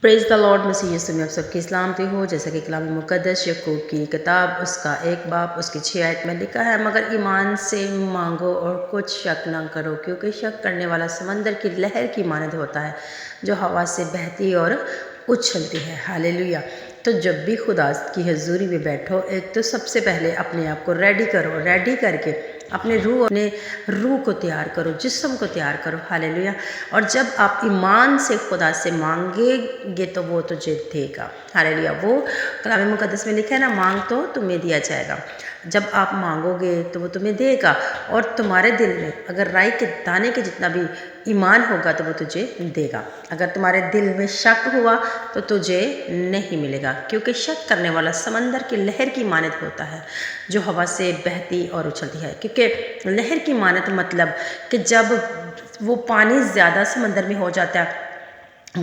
Praise the lord. मसीह यीशु में आप सबकी सलामती हो। जैसा कि कलाम मुक़द्दस याकूब की किताब उसका 1 बाब उसकी 6 आयत में लिखा है, मगर ईमान से मांगो और कुछ शक ना करो, क्योंकि शक करने वाला समंदर की लहर की मानद होता है, जो हवा से बहती और उछलती है। हालेलुया। तो जब भी खुदा की हजूरी में बैठो, एक तो सबसे पहले अपने आप को रेडी करो। रेडी करके अपने रूह को तैयार करो, जिस्म को तैयार करो। हालेलुया। और जब आप ईमान से खुदा से मांगेंगे तो वो तुझे देगा। हालेलुया। वो कलाम मुक़द्दस में लिखा है ना, मांग तो तुम्हें दिया जाएगा। जब आप मांगोगे तो वो तुम्हें देगा। और तुम्हारे दिल में अगर राई के दाने के जितना भी ईमान होगा तो वो तुझे देगा। अगर तुम्हारे दिल में शक हुआ तो तुझे नहीं मिलेगा, क्योंकि शक करने वाला समंदर की लहर की मानद होता है, जो हवा से बहती और उछलती है। क्योंकि लहर की मानद मतलब कि जब वो पानी ज़्यादा समंदर में हो जाता है,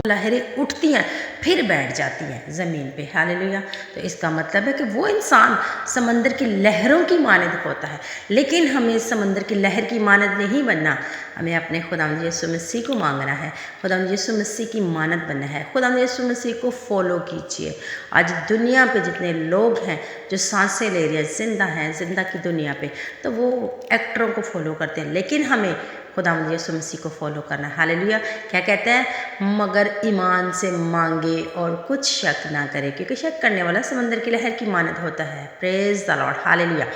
लहरें उठती हैं फिर बैठ जाती हैं ज़मीन पे। हालेलुया। तो इसका मतलब है कि वो इंसान समंदर की लहरों की मानद होता है। लेकिन हमें समंदर की लहर की मानद नहीं बनना, हमें अपने खुदावंद यीशु मसीह को मांगना है। खुदावंद यीशु मसीह की मानद बनना है। खुदावंद यीशु मसीह को फॉलो कीजिए। आज दुनिया पे जितने लोग हैं जो सांसें ले रहे हैं, जिंदा हैं, जिंदा की दुनिया पे, तो वो एक्टरों को फॉलो करते हैं, लेकिन हमें खुदावंद यीशु मसीह को फॉलो करना है। हालेलुया। क्या कहते हैं? मगर ईमान से मांगे और कुछ शक ना करे, क्योंकि शक करने वाला समंदर की लहर की मानद होता है। Praise the Lord. हालेलुया।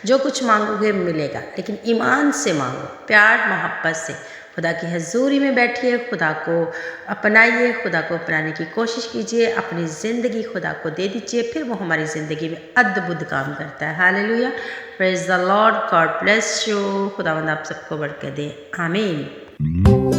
जो कुछ मांगोगे मिलेगा, लेकिन ईमान से मांगो, प्यार मोहब्बत से। खुदा की हजूरी में बैठिए, खुदा को अपनाइए, खुदा को अपनाने की कोशिश कीजिए, अपनी ज़िंदगी खुदा को दे दीजिए, फिर वो हमारी ज़िंदगी में अद्भुत काम करता है। Hallelujah. Praise the Lord. God bless you. खुदावंद आप सबको बरकत दे। आमीन।